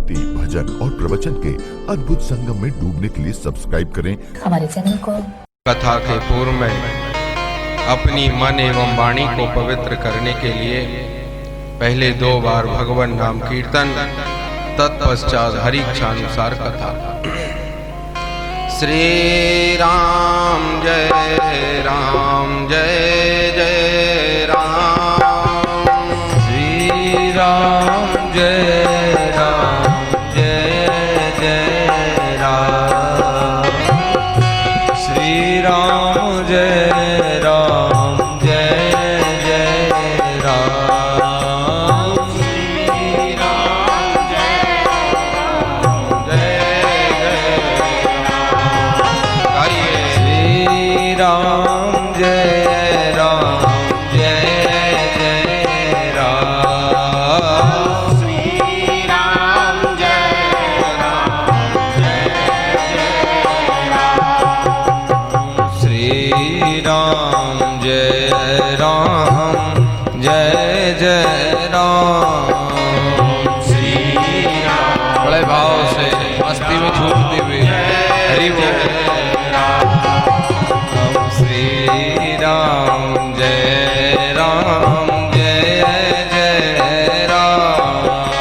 भक्ति, भजन और प्रवचन के अद्भुत संगम में डूबने के लिए सब्सक्राइब करें हमारे चैनल को। कथा के पूर्व में अपनी मन एवं वाणी को पवित्र करने के लिए पहले 2 बार भगवान नाम कीर्तन, तत्पश्चात हरि इच्छानुसार कथा। श्री राम जय राम जय जय राम, श्री राम जय राम जय जय राम, श्री राम जय राम जय जय राम, श्री राम जय राम जय जय राम। गाइए श्री राम जय राम जय जय राम, श्री राम जय राम जय जय राम, श्री राम जय राम जय जय राम, श्री राम। बड़े भाव से मस्ती में झूमते हुए हरि बोल। श्री राम जय राम जय जय राम,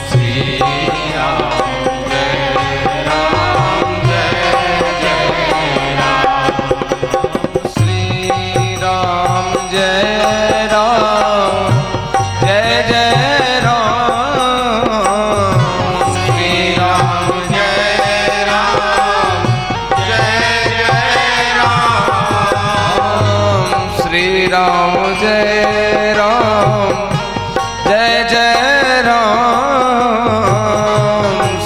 श्री राम जय राम जय जय राम, श्री राम जय राम जय जय राम, श्री राम जय राम जय जय राम, श्री राम जय राम जय जय राम,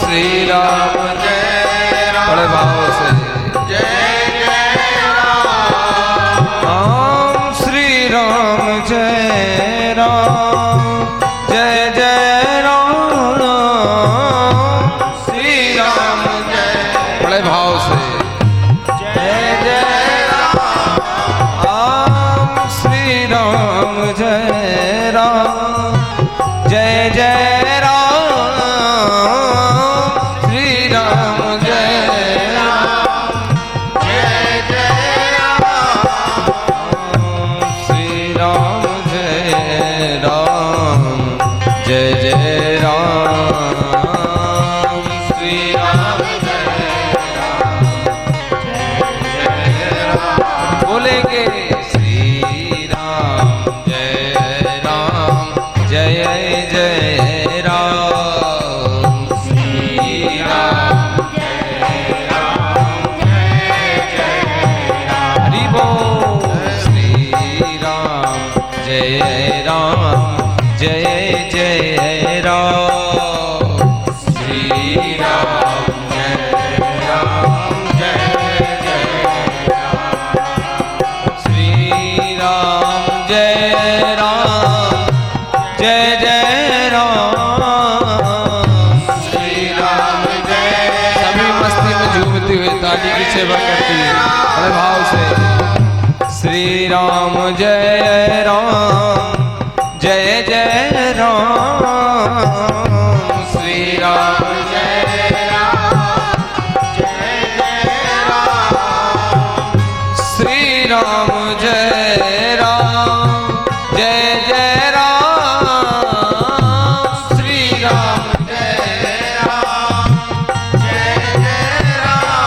श्री राम जय राम। बड़े भाव से जय जय राम, श्री राम जय राम जय जय राम, श्री राम जय। बड़े भाव से जय जय राम, श्री राम जय राम जय जय राम, श्री राम जय राम जय जय राम, श्री राम जय राम जय जय राम, श्री राम जय राम जय जय राम। बोलेंगे श्री राम जय राम जय जय राम, श्री राम जय राम जय जय राम। हरि बोल। श्री राम जय राम जय जय राम, श्री राम जय राम जय जय राम, श्री राम जय राम जय जय राम, श्री राम जय। सभी मस्ती में झूमते हुए ताली की सेवा करती है बड़े भाव से। श्री राम जय राम जय जय राम, श्री राम जय राम जय जय राम, श्री राम जय राम जय जय राम, श्री राम जय राम जय जय राम,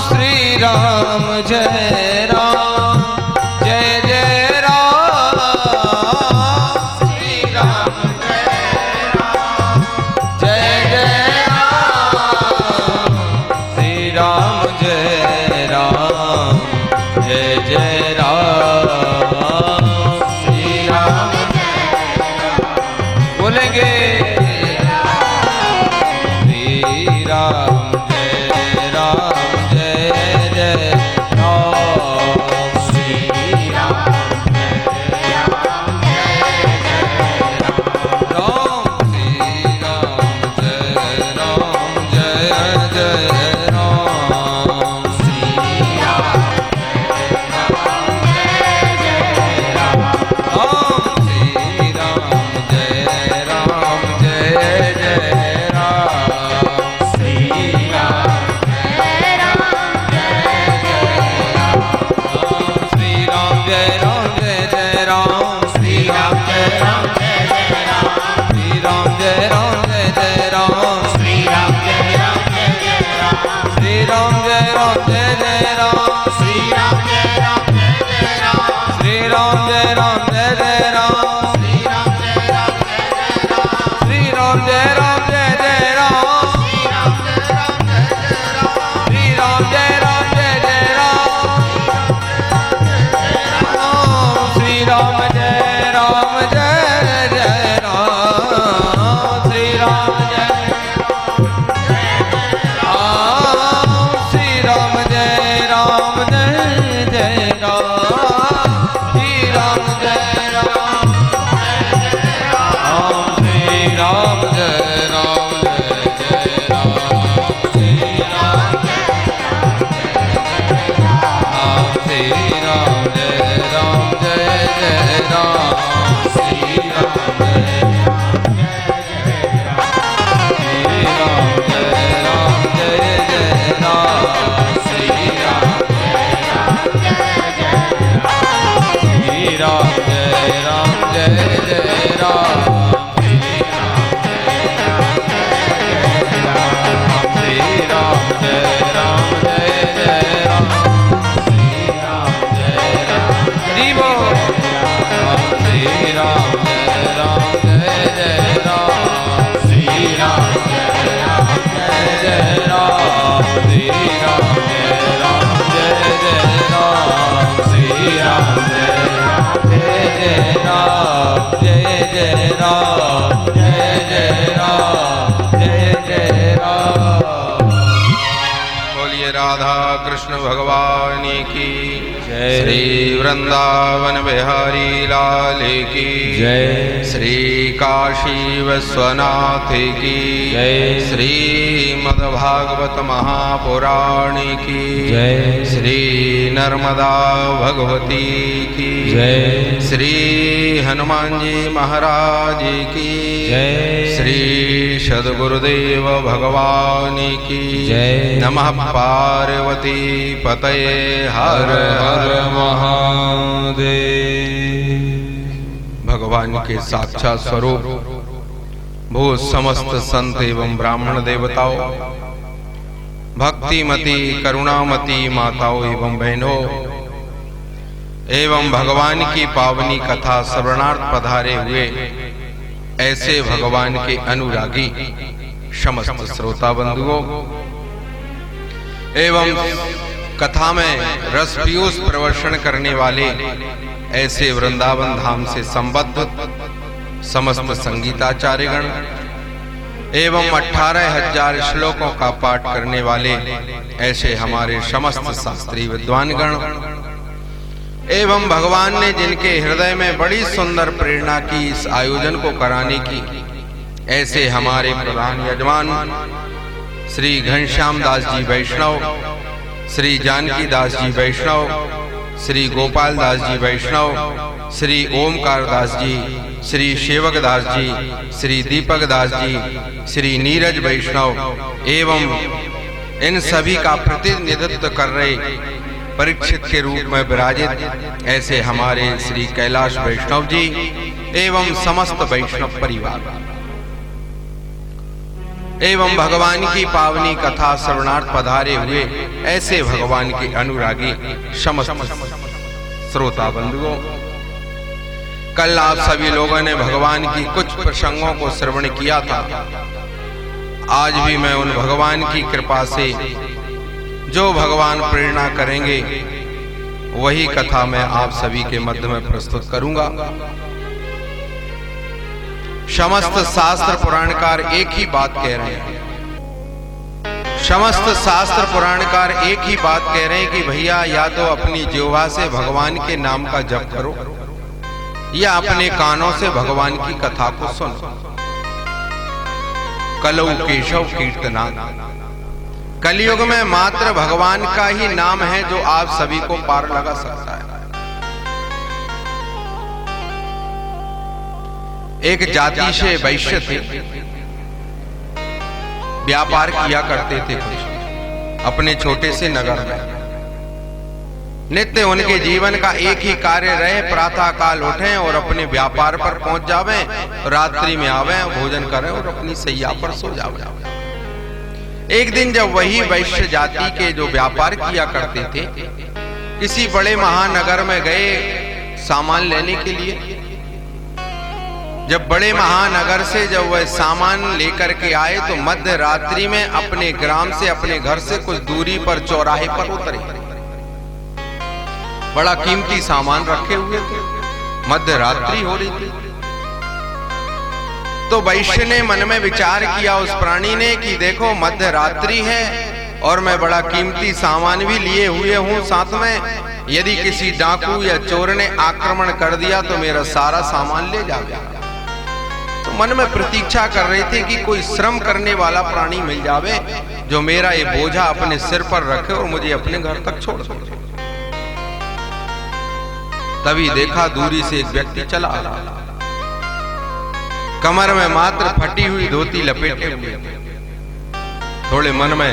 श्री राम जय राम जय जय राम, श्री राम जय राम राम जय राम जय जय राम, श्री राम जय राम जय जय राम, श्री राम जय राम जय जय राम, श्री राम जय राम जय जय राम, श्री राम जय श्री राम जय राम जय जय राम, श्री राम जय राम श्री राम जय राम जय जय राम, श्री राम श्री राम जय राम जय जय राम, श्री राम राम जय राम जय जय राम, श्री राम जय राम जय जय राम, श्री राम जय राम श्री राम जय राम जय जय राम, श्री राम जय राम जय जय राम, श्री राम जय राम जय जय राम, श्री राम जय राम जय जय राम जय जय राम जय जय राम। बोलिए राधा कृष्ण भगवान की जय, श्री वृंदावन बिहारी लाल की जय, श्री काशी विश्वनाथ की जय, श्री मद्भागवत महापुराण की जय, श्री नर्मदा भगवती की जय, श्री हनुमान जी महाराज की जय, श्री सद्गुरुदेव भगवान की जय। नमः पार्वती पतये हर हर महादेव। भगवान के साक्षात स्वरूप भू समस्त संत एवं ब्राह्मण देवताओं, भक्तिमती करुणामती माताओं एवं बहनों एवं भगवान की पावनी कथा श्रवणार्थ पधारे हुए ऐसे भगवान के अनुरागी समस्त श्रोता बंधुओं एवं कथा में रस पीयूष प्रवर्षण करने वाले ऐसे वृंदावन धाम से संबद्ध समस्त संगीताचार्यगण एवं 18,000 श्लोकों का पाठ करने वाले ऐसे हमारे समस्त शास्त्रीय विद्वानगण एवं भगवान ने जिनके हृदय में बड़ी सुंदर प्रेरणा की इस आयोजन को कराने की ऐसे हमारे प्रधान यजमान श्री घनश्याम दास जी वैष्णव, श्री जानकी दास जी वैष्णव, श्री गोपाल दास जी वैष्णव, श्री ओमकार दास जी, श्री सेवक दास जी, श्री दीपक दास जी, श्री नीरज वैष्णव एवं इन सभी का प्रतिनिधित्व कर रहे परीक्षित के रूप में विराजित ऐसे हमारे श्री कैलाश वैष्णव जी एवं समस्त वैष्णव परिवार एवं भगवान की पावनी कथा श्रवणार्थ पधारे हुए ऐसे भगवान के अनुरागी समस्त श्रोता बंधुओं, कल आप सभी लोगों ने भगवान की कुछ प्रसंगों को श्रवण किया था। आज भी मैं उन भगवान की कृपा से जो भगवान प्रेरणा करेंगे वही कथा मैं आप सभी के मध्य में प्रस्तुत करूंगा। समस्त शास्त्र पुराणकार एक ही बात कह रहे हैं, समस्त शास्त्र पुराणकार एक ही बात कह रहे हैं कि भैया या तो अपनी जिह्वा से भगवान के नाम का जप करो या अपने कानों से भगवान की कथा को सुनो। कलौ केशव कीर्तना, कलयुग में मात्र भगवान का ही नाम है जो आप सभी को पार लगा सकता है। एक जाति से वैश्य थे, व्यापार किया करते थे कुछ अपने छोटे से नगर में। नित्य उनके जीवन का एक ही कार्य रहे, प्रातः काल उठें और अपने व्यापार पर पहुंच जावें, रात्रि में आवें, भोजन करें और अपनी सैया पर सो जावें। एक दिन जब वही वैश्य जाति के जो व्यापार किया करते थे किसी बड़े महानगर में गए सामान लेने के लिए, जब बड़े महानगर से जब वह सामान लेकर के आए तो मध्य रात्रि में अपने ग्राम से, अपने घर से कुछ दूरी पर चौराहे पर उतरे। बड़ा कीमती सामान रखे हुए थे, मध्य रात्रि हो रही थी। तो वैश्य ने मन में विचार किया उस प्राणी ने कि देखो मध्य रात्रि है और मैं बड़ा कीमती सामान भी लिए हुए हूं साथ में, यदि किसी डाकू या चोर ने आक्रमण कर दिया तो मेरा सारा सामान ले जाएगा। तो मन में प्रतीक्षा कर रहे थे कि कोई श्रम करने वाला प्राणी मिल जावे जो मेरा ये बोझा अपने सिर पर रखे और मुझे अपने घर तक छोड़ दे। तभी देखा दूरी से एक व्यक्ति चला आ रहा, कमर में मात्र फटी हुई धोती लपेटे हुए। थोड़े मन में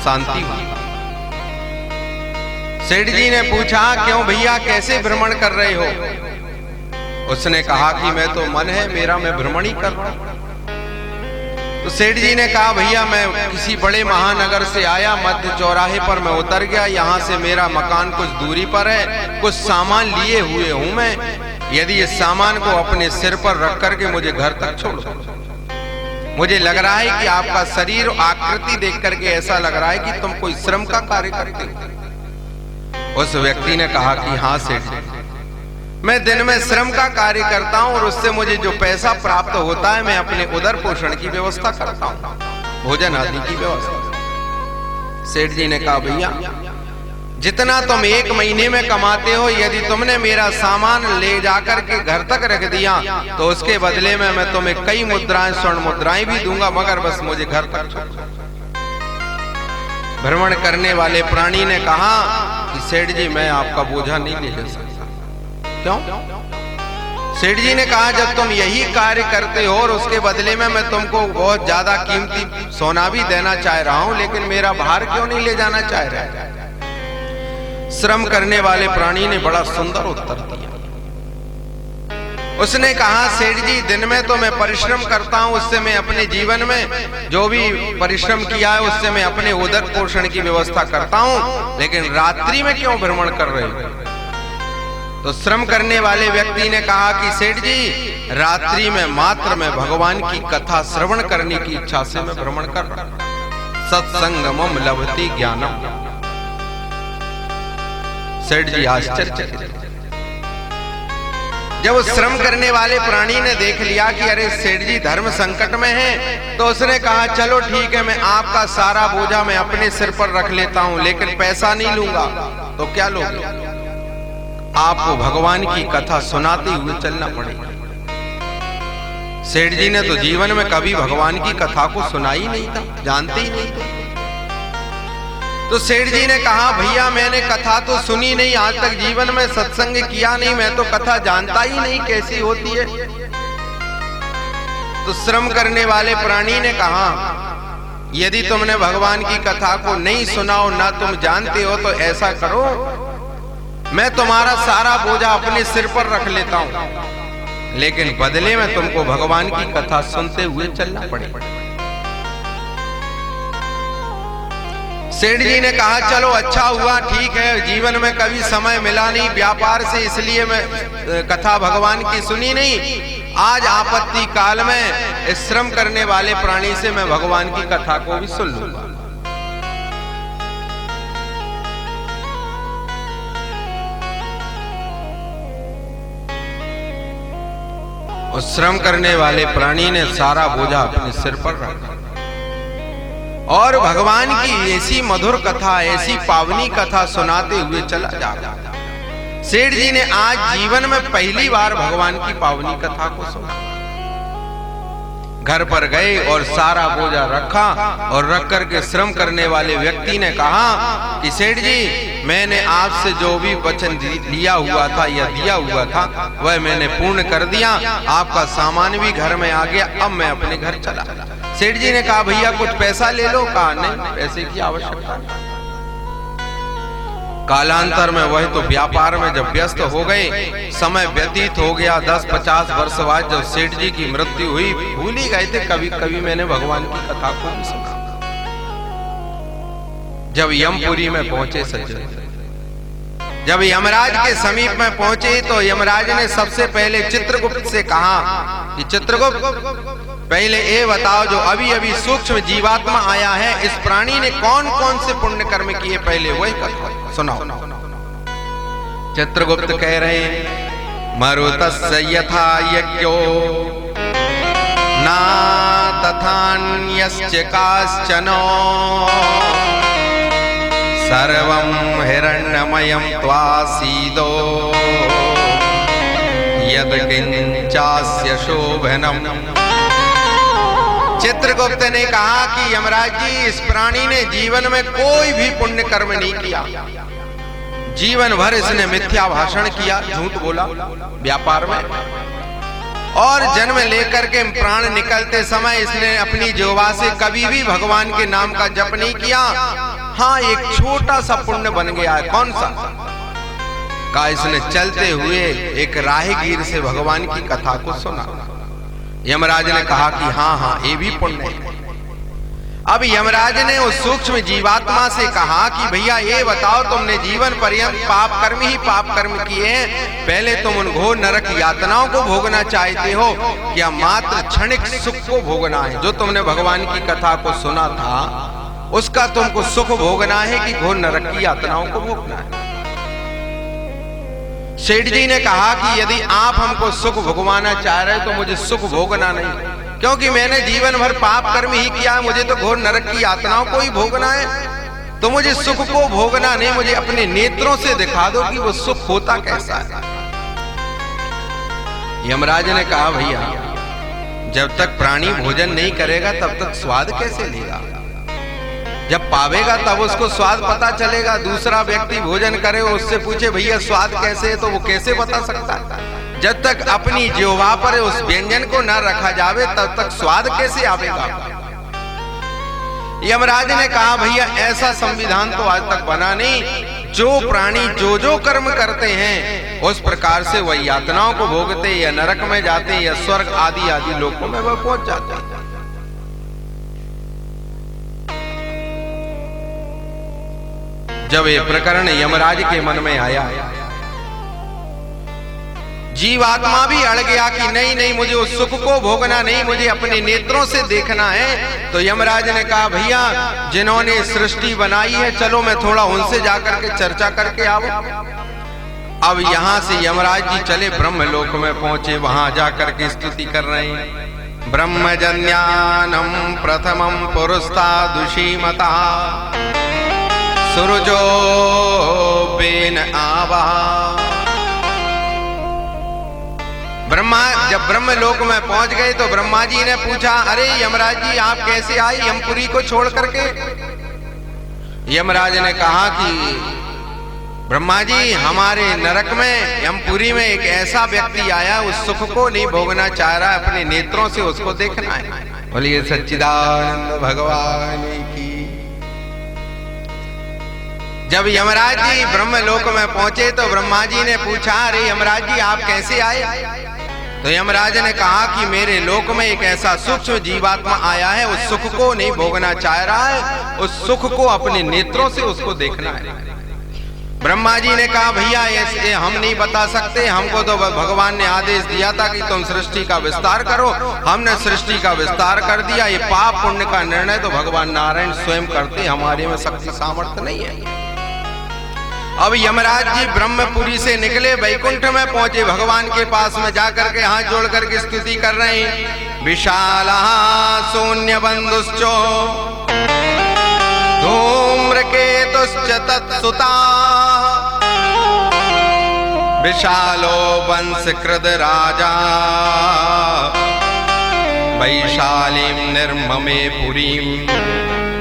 शांति हुई। सेठ जी ने पूछा, क्यों भैया कैसे भ्रमण कर रहे हो? उसने कहा कि मैं तो मन है मेरा, मैं भ्रमण ही कर रहा हूं। तो सेठ जी ने कहा, भैया मैं किसी बड़े महानगर से आया, मध्य चौराहे पर मैं उतर गया, यहाँ से मेरा मकान कुछ दूरी पर है, कुछ सामान लिए हुए हूं मैं, यदि इस सामान को अपने सिर पर रख करके मुझे घर तक छोड़ दो। मुझे लग रहा है कि आपका शरीर आकृति देख करके ऐसा लग रहा है कि तुम कोई श्रम का कार्य करते हो। उस व्यक्ति ने कहा कि हाँ सेठ, मैं दिन में श्रम का कार्य करता हूं और उससे मुझे जो पैसा प्राप्त होता है मैं अपने उदर पोषण की व्यवस्था करता हूं, भोजन आदि की व्यवस्था। सेठ जी ने कहा, भैया जितना तुम एक महीने में कमाते हो, यदि तुमने मेरा सामान ले जाकर के घर तक रख दिया तो उसके बदले में मैं तुम्हें कई मुद्राएं, स्वर्ण मुद्राएं भी दूंगा, मगर बस मुझे घर तक छोड़। भ्रमण करने वाले प्राणी ने कहा कि सेठ जी मैं आपका बोझा नहीं ले जा सकता। क्यों? सेठ जी ने कहा, जब तुम यही कार्य करते हो और उसके बदले में मैं तुमको बहुत ज्यादा कीमती सोना भी देना चाह रहा हूं, लेकिन मेरा भार क्यों नहीं ले जाना चाह रहा? श्रम करने वाले प्राणी ने बड़ा सुंदर उत्तर दिया। उसने कहा, सेठ जी दिन में तो मैं परिश्रम करता हूं, उससे मैं अपने जीवन में जो भी परिश्रम किया है उससे मैं अपने उदर पोषण की व्यवस्था करता हूं, लेकिन रात्रि में क्यों भ्रमण कर रहे हो? तो श्रम करने वाले व्यक्ति ने कहा कि सेठ जी रात्रि में मात्र मैं भगवान की कथा श्रवण करने की इच्छा से मैं भ्रमण कर रहा हूं। सत्संगमम लभते ज्ञानम। सेठ जी आश्चर्य। जब उस श्रम करने वाले प्राणी ने देख लिया कि अरे सेठ जी धर्म संकट में हैं, तो उसने कहा, चलो ठीक है, मैं आपका सारा बोझा मैं अपने सिर पर रख लेता हूं, लेकिन पैसा नहीं लूंगा। तो क्या लोगे? आपको भगवान की कथा सुनाते हुए चलना पड़ेगा। सेठ जी ने तो जीवन में कभी भगवान की कथा को सुना ही नहीं था, जानते ही नहीं थे। तो सेठ जी ने कहा, भैया मैंने कथा तो सुनी नहीं, आज तक जीवन में सत्संग किया नहीं, मैं तो कथा जानता ही नहीं कैसी होती है। तो श्रम करने वाले प्राणी ने कहा, यदि तुमने भगवान की कथा को नहीं सुना हो, ना तुम जानते हो, तो ऐसा करो मैं तुम्हारा सारा बोझा अपने सिर पर रख लेता हूं, लेकिन बदले में तुमको भगवान की कथा सुनते हुए चलना पड़ेगा। सेठ जी ने कहा, चलो अच्छा हुआ, ठीक है, जीवन में कभी समय मिला नहीं व्यापार से, इसलिए मैं कथा भगवान की सुनी नहीं। आज आपत्ति काल में इस श्रम करने वाले प्राणी से मैं भगवान की कथा को भी सुन लूंगा। उस श्रम करने वाले प्राणी ने सारा बोझा अपने सिर पर रखा और भगवान की ऐसी मधुर कथा, ऐसी पावनी कथा सुनाते हुए चला जा रहा था। सेठ जी ने आज जीवन में पहली बार भगवान की पावनी कथा को सुना। घर पर गए और सारा बोझा रखा और रख करके श्रम करने वाले व्यक्ति ने कहा कि सेठ जी मैंने आपसे जो भी वचन लिया हुआ था या दिया हुआ था वह मैंने पूर्ण कर दिया, आपका सामान भी घर में आ गया, अब मैं अपने घर चला। सेठ जी ने कहा, भैया कुछ पैसा ले लो। कहा, नहीं, पैसे की आवश्यकता नहीं। कालांतर में वह तो व्यापार में जब व्यस्त हो गए, समय व्यतीत हो गया, 10-50 वर्ष बाद जब सेठ जी की मृत्यु हुई, भूल ही गए थे कभी कभी मैंने भगवान की कथा को भी सुना। जब यमपुरी में पहुंचे सज्जन, जब यमराज के समीप में पहुंचे तो यमराज ने सबसे पहले चित्रगुप्त से कहा कि चित्रगुप्त, पहले ये बताओ जो अभी अभी सूक्ष्म जीवात्मा आया है, इस प्राणी ने कौन कौन से पुण्य कर्म किए, पहले वही कथा सुनाओ। चित्रगुप्त कह रहे हैं, मरुतस्य यथा यज्ञो ना तथान्यश्च काश्चनो सर्वं हिरण्यमयं त्वासीदो यद्किंचास्य शोभनम। चित्रगुप्त ने कहा कि यमराज जी, इस प्राणी ने जीवन में कोई भी पुण्य कर्म नहीं किया, जीवन भर इसने मिथ्या भाषण किया, झूठ बोला व्यापार में, और जन्म लेकर के प्राण निकलते समय इसने अपनी जिह्वा से कभी भी भगवान के नाम का जप नहीं किया। हाँ, एक छोटा सा पुण्य बन गया है, कौन सा? का इसने चलते हुए एक राहगीर से भगवान की कथा को सुना। यमराज ने कहा कि हाँ हाँ, ये भी पुण्य है। अब यमराज ने उस सूक्ष्म जीवात्मा से कहा कि भैया ये बताओ, तुमने जीवन पर्यंत पाप कर्म ही पाप कर्म किए हैं, पहले तुम उन घोर नरक यातनाओं को भोगना चाहते हो या मात्र क्षणिक सुख को भोगना है? जो तुमने भगवान की कथा को सुना था उसका तुमको सुख भोगना है कि घोर नरक की यातनाओं को भोगना है? सेठ जी ने कहा कि यदि आप हमको सुख भोगवाना चाह रहे तो मुझे सुख भोगना नहीं, क्योंकि मैंने जीवन भर पाप कर्म ही किया है, मुझे तो घोर नरक की यातनाओं को ही भोगना है। तो मुझे सुख को भोगना नहीं, मुझे अपने नेत्रों से दिखा दो कि वो सुख होता कैसा है। यमराज ने कहा, भैया जब तक प्राणी भोजन नहीं करेगा तब तक स्वाद कैसे लेगा? जब पावेगा तब उसको स्वाद पता चलेगा। दूसरा व्यक्ति भोजन करे, उससे पूछे भैया स्वाद कैसे है, तो वो कैसे बता सकता है? जब तक अपनी जिह्वा पर उस व्यंजन को न रखा जावे तब तक स्वाद कैसे आवेगा? यमराज ने कहा, भैया ऐसा संविधान तो आज तक बना नहीं। जो प्राणी जो जो कर्म करते हैं उस प्रकार से वह यातनाओं को भोगते, या नरक में जाते या स्वर्ग आदि आदि लोकों में वह पहुंच जाते हैं। जब ये प्रकरण यमराज के मन में आया, जीवात्मा भी अड़ गया कि नहीं नहीं, मुझे उस सुख को भोगना नहीं, मुझे अपने नेत्रों से देखना है। तो यमराज ने कहा, भैया जिन्होंने सृष्टि बनाई है, चलो मैं थोड़ा उनसे जाकर के चर्चा करके आओ। अब यहां से यमराज जी चले ब्रह्मलोक में पहुंचे, वहां जाकर के स्तुति कर रहे हैं। ब्रह्मजन्यानम प्रथमम पुरुस्तादुषीमता सूरजो बेन आवा। ब्रह्मा जब ब्रह्मलोक में पहुंच गए तो ब्रह्मा जी ने पूछा, अरे यमराज जी आप कैसे आए यमपुरी को छोड़ करके? यमराज ने कहा कि ब्रह्मा जी, हमारे नरक में यमपुरी में एक ऐसा व्यक्ति आया, उस सुख को नहीं भोगना चाह रहा, अपने नेत्रों से उसको देखना है। बोलिए सच्चिदानंद भगवान की। जब यमराज जी ब्रह्मलोक में पहुंचे तो ब्रह्मा जी ने पूछा, अरे यमराज जी आप कैसे आए? तो यमराज ने कहा कि मेरे लोक में एक ऐसा सूक्ष्म जीवात्मा आया है, उस सुख को नहीं भोगना चाह रहा है, उस सुख को अपने नेत्रों से उसको देखना है। ब्रह्मा जी ने कहा, भैया ये हम नहीं बता सकते, हमको तो भगवान ने आदेश दिया था कि तुम सृष्टि का विस्तार करो, हमने सृष्टि का विस्तार कर दिया। ये पाप पुण्य का निर्णय तो भगवान नारायण स्वयं करते, हमारे में शक्ति सामर्थ्य नहीं है। अब यमराज जी ब्रह्मपुरी से निकले, वैकुंठ में पहुंचे, भगवान के पास में जाकर के हाथ जोड़ करके स्तुति कर रहे हैं। विशाला शून्य बंधुश्चो धूम्रकेतुश्च तत्सुता विशालो वंशकृत राजा वैशालीं निर्ममे पुरीं।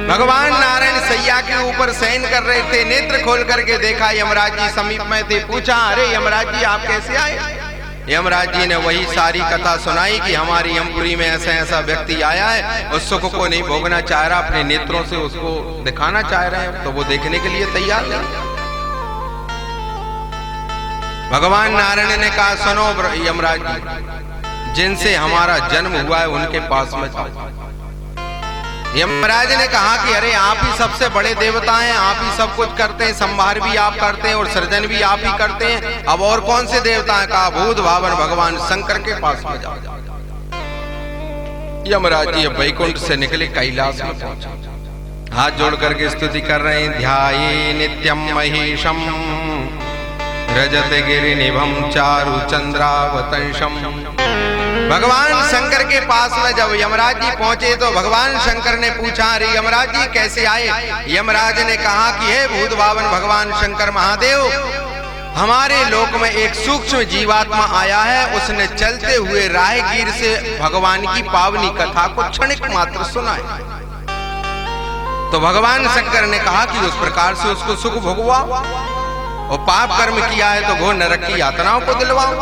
भगवान नारायण सैया के ऊपर शयन कर रहे थे, नेत्र खोल करके देखा, यमराज जी समीप में थे। पूछा, अरे यमराज जी आप कैसे आए? यमराज जी ने वही सारी कथा सुनाई कि हमारी यमपुरी में ऐसा ऐसा व्यक्ति आया है, उस सुख को नहीं भोगना चाह रहा, अपने नेत्रों से उसको दिखाना चाह रहे हैं, तो वो देखने के लिए तैयार नहीं। भगवान नारायण ने कहा, सुनो यमराज जी, जिनसे हमारा जन्म हुआ है उनके पास में जाओ। यमराज ने कहा कि अरे आप ही सबसे बड़े देवता हैं, आप ही सब कुछ करते हैं, संहार भी आप करते हैं और सृजन भी आप ही करते हैं, अब और कौन से देवता हैं? कहा भूत भावन भगवान शंकर के पास में जाओ। यमराज जी वैकुंठ से निकले, कैलाश में पहुंचे, हाथ जोड़ करके स्तुति कर रहे हैं। ध्याये नित्यम महेशम रजत गिरि निभम चारु चंद्रावतंशम। भगवान शंकर के पास में जब यमराज जी पहुंचे तो भगवान शंकर ने पूछा, अरे यमराज जी कैसे आए? यमराज ने कहा कि हे भूत भावन भगवान शंकर महादेव, हमारे लोक में एक सूक्ष्म जीवात्मा आया है, उसने चलते हुए राहगीर से भगवान की पावनी कथा को क्षणिक मात्र सुना है। तो भगवान शंकर ने कहा कि उस प्रकार से उसको सुख भोगवा, और पाप कर्म किया है तो घोर नरक की यातनाओं को दिलवाओ।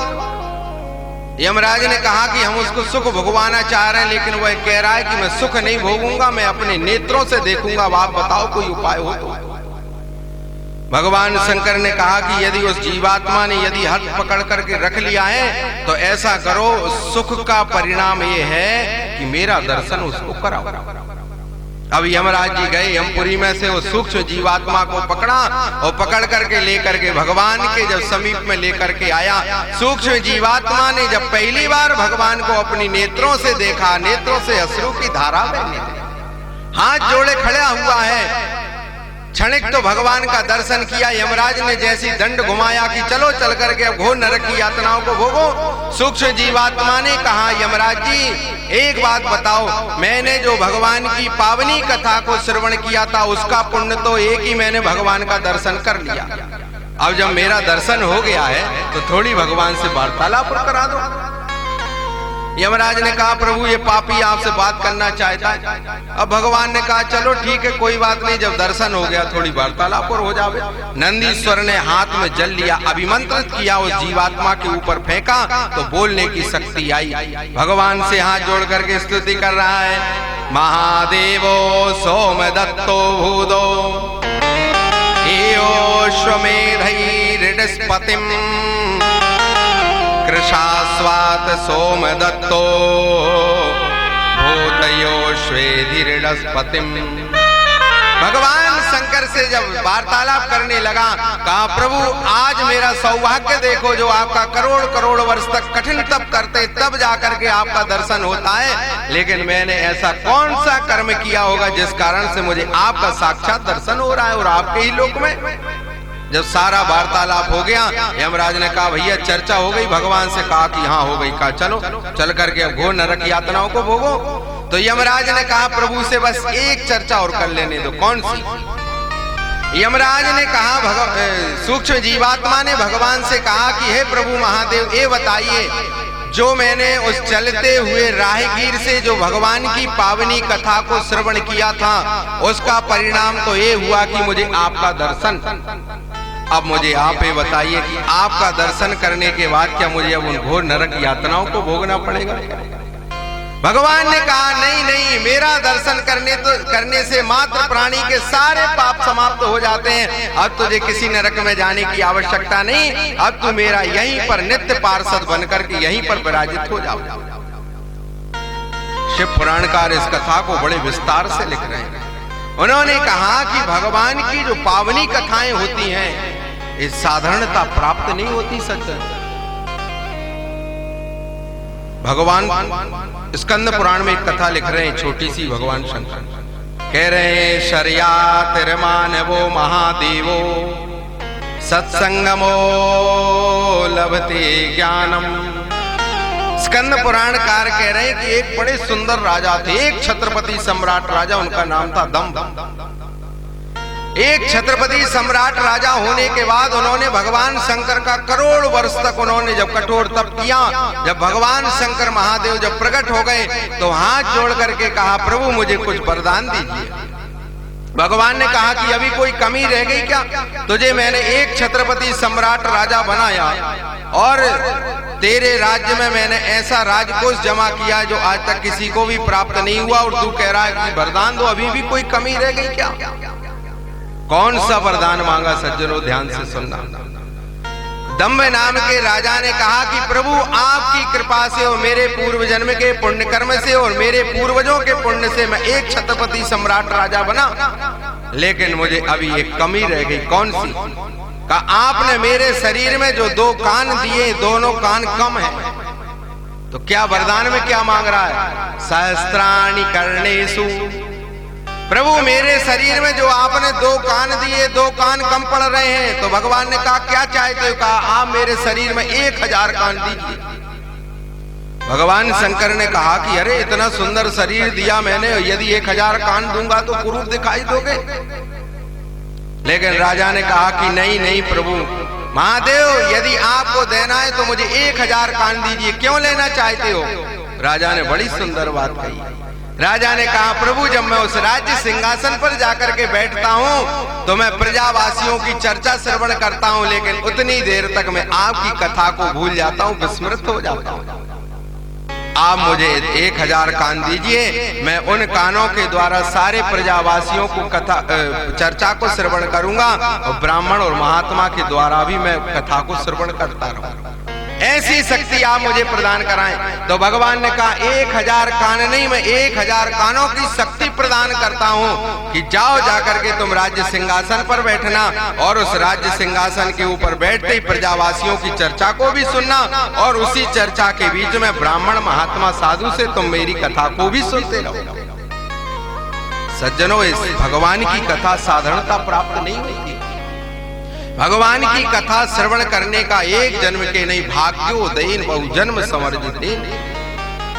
यमराज ने कहा कि हम उसको सुख भोगवाना चाह रहे हैं, लेकिन वह कह रहा है कि मैं सुख नहीं भोगूंगा, मैं अपने नेत्रों से देखूंगा, अब आप बताओ कोई उपाय हो तो। भगवान शंकर ने कहा कि यदि उस जीवात्मा ने यदि हाथ पकड़ करके रख लिया है तो ऐसा करो, सुख का परिणाम ये है कि मेरा दर्शन उसको कराओ। अब यमराज जी गए, यमपुरी में से उस सूक्ष्म जीवात्मा को पकड़ा और पकड़ करके लेकर के भगवान के जब समीप में लेकर के आया, सूक्ष्म जीवात्मा ने जब पहली बार भगवान को अपनी नेत्रों से देखा, नेत्रों से अश्रु की धारा बहने लगी, हाथ जोड़े खड़ा हुआ है। क्षणिक तो भगवान का दर्शन किया, यमराज ने जैसी दंड घुमाया कि चलो चल करके अब घोर नरक की यातनाओं को भोगो। सूक्ष्म जीवात्मा ने कहा, यमराज जी एक बात बताओ, मैंने जो भगवान की पावनी कथा को श्रवण किया था उसका पुण्य तो एक ही, मैंने भगवान का दर्शन कर लिया। अब जब मेरा दर्शन हो गया है तो थोड़ी भगवान से वार्तालाप करा दो। यमराज ने कहा, प्रभु ये पापी आपसे बात करना चाहता है। अब भगवान ने कहा चलो ठीक है, कोई बात नहीं, जब दर्शन हो गया थोड़ी वार्तालाप और हो जावे। नंदीश्वर ने हाथ में जल लिया, अभिमंत्रित किया, उस जीवात्मा के ऊपर फेंका तो बोलने की शक्ति आई। भगवान से हाथ जोड़ करके स्तुति कर रहा है, महादेवो सोम दत्तो भूदो ऋडस्पतिम कृशास्वात सोम दत्तो भूतयो श्वेधिरस्पतिम। भगवान शंकर से जब वार्तालाप करने लगा, कहा प्रभु आज मेरा सौभाग्य देखो, जो आपका करोड़ करोड़ वर्ष तक कठिन तप करते तब जाकर के आपका दर्शन होता है, लेकिन मैंने ऐसा कौन सा कर्म किया होगा जिस कारण से मुझे आपका साक्षात दर्शन हो रहा है और आपके ही लोक में। जब सारा वार्तालाप हो गया, यमराज ने कहा भैया चर्चा हो गई, भगवान से कहा कि हाँ हो गई, कहा चलो चल करके अब घोर नरक यातनाओं को भोगो। तो यमराज ने कहा प्रभु से बस एक चर्चा और कर लेने दो। कौन सी? यमराज ने कहा, सूक्ष्म जीवात्मा ने भगवान से कहा कि हे प्रभु महादेव ये बताइए, जो मैंने उस चलते हुए राहगीर से जो भगवान की पावनी कथा को श्रवण किया था उसका परिणाम तो ये हुआ कि मुझे आपका दर्शन। अब मुझे आप ये बताइए कि आपका दर्शन करने के बाद क्या मुझे अब उन घोर नरक यातनाओं को भोगना पड़ेगा? भगवान ने कहा नहीं नहीं, मेरा दर्शन करने से मात्र प्राणी के सारे पाप समाप्त हो जाते हैं, अब तुझे किसी नरक में जाने की आवश्यकता नहीं, अब तू मेरा यहीं पर नित्य पार्षद बनकर के यहीं पर विराजित हो जाओ। शिव पुराणकार इस कथा को बड़े विस्तार से लिख रहे हैं। उन्होंने कहा कि भगवान की जो पावनी कथाएं होती हैं इस साधारणता प्राप्त नहीं होती। सज्जन, भगवान स्कंद पुराण में एक कथा लिख रहे हैं छोटी सी, भगवान शंकर कह रहे हैं, शर्यात मानवो महादेवो सत्संगमो लभते ज्ञानम। स्कंद पुराणकार कह रहे हैं कि एक बड़े सुंदर राजा थे, एक छत्रपति सम्राट राजा, उनका नाम था दंभ। एक छत्रपति सम्राट राजा होने के बाद उन्होंने भगवान शंकर का करोड़ वर्ष तक उन्होंने जब कठोर तप किया, जब भगवान शंकर महादेव जब प्रकट हो गए तो हाथ जोड़ करके कहा प्रभु मुझे कुछ वरदान दीजिए। भगवान ने कहा कि अभी कोई कमी रह गई क्या? तुझे मैंने एक छत्रपति सम्राट राजा बनाया और तेरे राज्य में मैंने ऐसा राजकोष जमा किया जो आज तक किसी को भी प्राप्त नहीं हुआ, और तू कह रहा है कि वरदान दो, अभी भी कोई कमी रह गई क्या? कौन सा वरदान मांगा सज्जनों, ध्यान से सुनना। दंभ नाम के राजा ने कहा कि प्रभु आपकी कृपा से और मेरे पूर्व जन्म के पुण्य कर्म से और मेरे पूर्वजों के पुण्य से मैं एक छत्रपति सम्राट राजा बना, लेकिन मुझे अभी एक कमी रह गई। कौन सी? का आपने मेरे शरीर में जो 2 कान दिए, दोनों कान कम है, तो क्या वरदान में क्या मांग रहा है? सहस्त्राणि कर्णेषु। प्रभु मेरे शरीर में जो आपने 2 कान दिए, 2 कान कम पड़ रहे हैं, तो भगवान ने कहा क्या चाहते हो? कहा आप मेरे शरीर में 1000 कान दीजिए। भगवान शंकर ने कहा कि अरे इतना सुंदर शरीर दिया मैंने, यदि 1000 कान दूंगा तो कुरूप दिखाई दोगे। लेकिन राजा ने कहा कि नहीं नहीं प्रभु महादेव, यदि आपको देना है तो मुझे 1000 कान दीजिए। क्यों लेना चाहते हो? राजा ने बड़ी सुंदर बात कही। राजा ने कहा प्रभु जब मैं उस राज्य सिंहासन पर जाकर के बैठता हूँ तो मैं प्रजावासियों की चर्चा श्रवण करता हूँ, लेकिन उतनी देर तक मैं आपकी कथा को भूल जाता हूँ, विस्मृत हो जाता हूँ। आप मुझे 1000 कान दीजिए, मैं उन कानों के द्वारा सारे प्रजावासियों को कथा चर्चा को श्रवण करूंगा और ब्राह्मण और महात्मा के द्वारा भी मैं कथा को श्रवण करता रहूंगा। ऐसी शक्ति आप मुझे प्रदान कराएं। तो भगवान ने कहा 1000 कान नहीं, मैं 1000 कानों की शक्ति प्रदान करता हूं कि जाओ जाकर के तुम राज्य सिंहासन पर बैठना और उस राज्य सिंहासन के ऊपर बैठते ही प्रजावासियों की चर्चा को भी सुनना और उसी चर्चा के बीच में ब्राह्मण महात्मा साधु से तुम मेरी कथा को भी सुनते रहो। सज्जनों, इस भगवान की कथा साधारणता प्राप्त नहीं होती। भगवान की कथा श्रवण करने का एक जन्म के नहीं, भाग्योदयीन बहुजन्म समर्जितेन,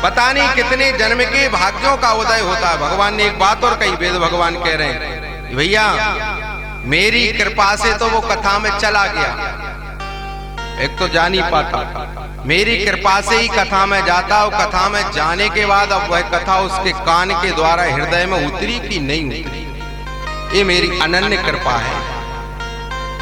पता नहीं कितने जन्म के भाग्यों का उदय होता है। भगवान ने एक बात और कही, वेद भगवान कह रहे हैं भैया मेरी कृपा से तो वो कथा में चला गया, एक तो जा नहीं पाता, मेरी कृपा से ही कथा में जाता, और कथा में जाने के बाद अब वह कथा उसके कान के द्वारा हृदय में उतरी कि नहीं उतरी, ये मेरी अनन्य कृपा है।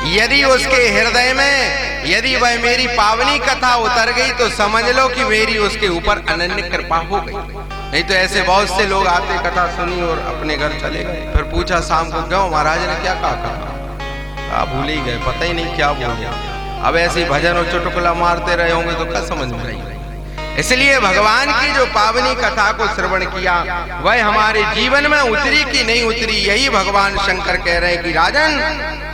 यदि उसके हृदय में यदि वह मेरी पावनी कथा उतर गई तो समझ लो कि मेरी उसके ऊपर अनन्य कृपा हो गई। नहीं तो ऐसे बहुत से लोग आते, कथा सुनी और अपने घर चले गए, फिर पूछा शाम को क्यों महाराज ने क्या कहा, भूल ही गए, पता ही नहीं क्या बोल गया। अब ऐसे भजन और चुटकुला मारते रहे होंगे तो क्या समझ में आई। इसलिए भगवान की जो पावनी कथा को श्रवण किया वह हमारे जीवन में उतरी कि नहीं उतरी, यही भगवान शंकर कह रहे हैं कि राजन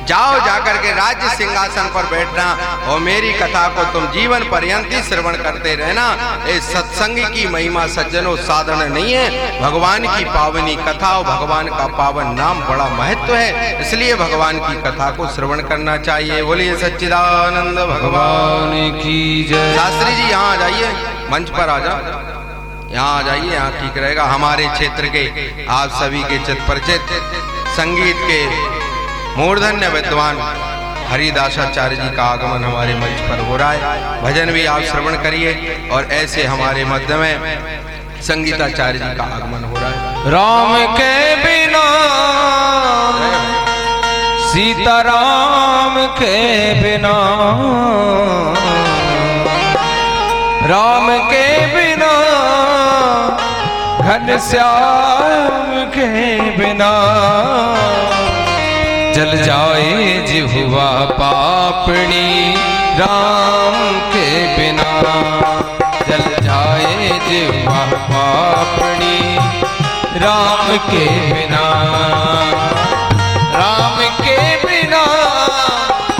जाओ जाकर के राज्य सिंहासन पर बैठना और मेरी कथा को तुम जीवन पर्यंत ही श्रवण करते रहना। इस सत्संग की महिमा सज्जनों साधन नहीं है, भगवान की पावनी कथा और भगवान का पावन नाम बड़ा महत्व है, इसलिए भगवान की कथा को श्रवण करना चाहिए। बोलिए सच्चिदानंद भगवान की जय। शास्त्री जी यहाँ आ जाइए, मंच पर आ जाओ, यहाँ आ जाइए, यहाँ ठीक रहेगा। हमारे क्षेत्र के आप सभी के चित परिचित संगीत के मूर्धन्य विद्वान हरिदासाचार्य जी का आगमन हमारे मंच पर हो रहा है। भजन भी आप श्रवण करिए और ऐसे हमारे मध्य में संगीताचार्य जी का आगमन हो रहा है। राम के बिना सीता राम के बिना, राम के बिना घनश्याम के बिना, जल जाए जिह्वा पापणी राम के बिना, जल जाए जिह्वा पापणी राम के बिना, राम के बिना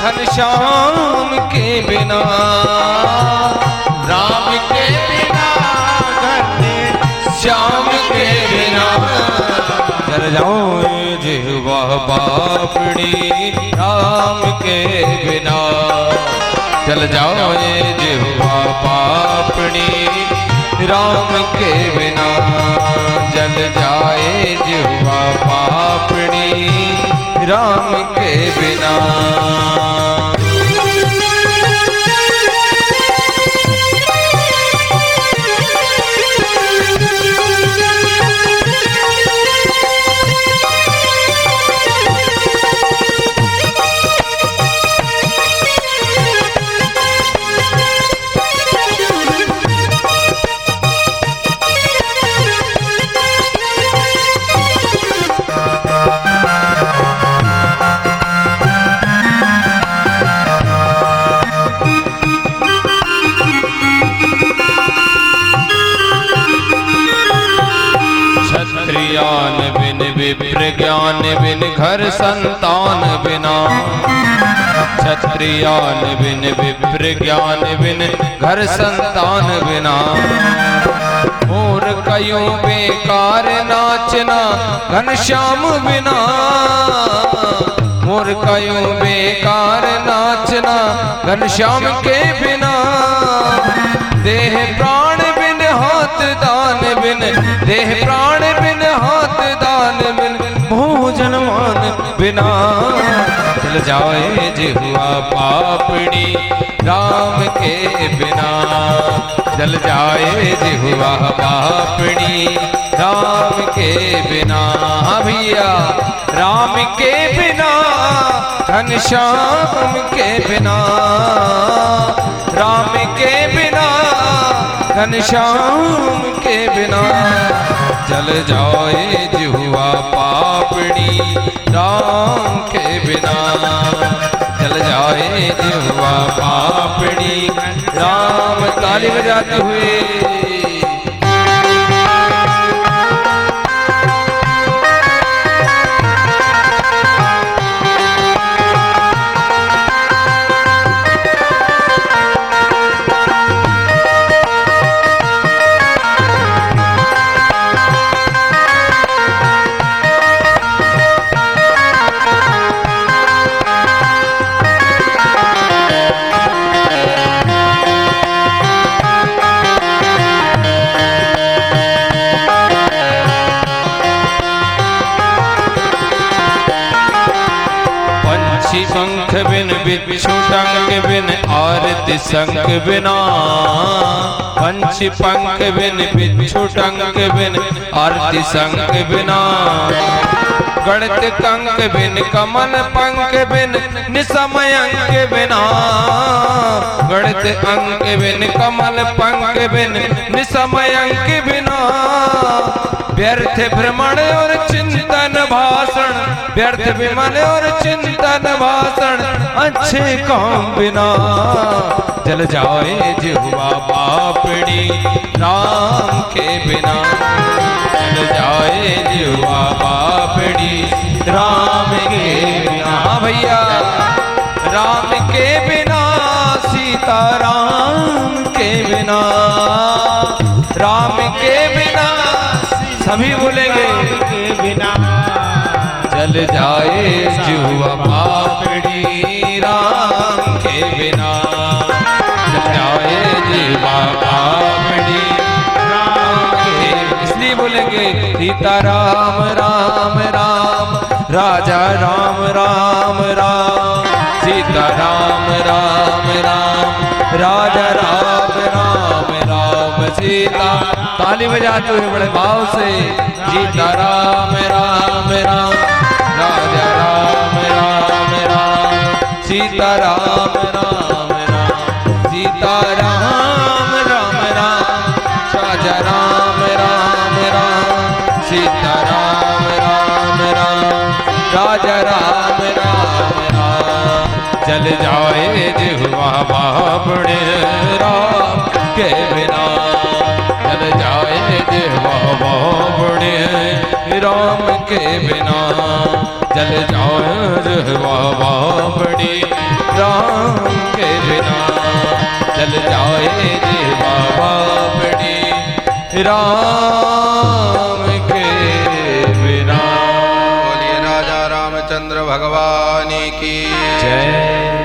घनश्याम के बिना, राम के बिना घनश्याम के बिना, जल जाए जिह्वा पापड़ी राम के बिना, चल जाओ जिह्वा पापड़ी राम के बिना, जल जाए जिह्वा पापड़ी राम के बिना। क्षत्रियान बिन विप्र ज्ञान बिन घर संतान बिना। क्षत्रियान बिन विप्र ज्ञान बिन घर संतान बिना। मोर कयूं बेकार नाचना घनश्याम बिना। मोर कयूं बेकार नाचना घनश्याम के बिना। देह प्राण बिन हाथ दान बिन। देह प्राण बिन हाथ दान बिन। भोजन मान बिना। चल जाए जिह्वा पापड़ी राम के बिना। जल जाए जिह्वा पापड़ी राम के बिना। भैया राम के बिना घनश्याम के बिना। राम के बिना घनश्याम के बिना। जल जाए जिह्वा पापड़ी राम के बिना। जल जाए जिह्वा पापड़ी राम। ताली बजाते हुए शंख बिन बिच्छू टंक बिन आरती संग बिना। पंछी पंख बिन बिच्छू टंक बिन आरती संग बिना। गणित कंक बिन कमल पंख बिन निसमय अंक बिना। गणित अंक बिन कमल पंख बिन निसमय अंक बिना। व्यर्थ भ्रमण और चिंतन भाषण। व्यर्थ विमल और चिंतन भाषण अच्छे काम बिना। जल जाए जिह्वा पापड़ी राम के बिना। जल जाए जिह्वा पापड़ी राम के बिना। भैया राम के बिना सीता राम के बिना। राम के बिना सभी बोलेंगे के बिना। जल जाए जिह्वा पापड़ी राम के बिना। जल जाए जिह्वा पापड़ी राम के। इसलिए बोलेंगे सीता राम राम राम। राजा राम राम राम। सीता राम राम राम। राजा राम राम राम। सीता ताली बजाते हुए बड़े भाव से। सीता राम राम राम। राजा राम राम राम। सीता राम राम राम। सीता राम राम राम। राजा राम राम राम। सीता राम राम राम। राजा राम राम राम। जल जाए जिह्वा पापड़ी राम के बिना। जल जाए जिह्वा पापड़ी राम के बिना। जल जाए जिह्वा पापड़ी राम के बिना। जल जाए जिह्वा पापड़ी राम के बिना। बोलिए राजा रामचंद्र भगवान की जय।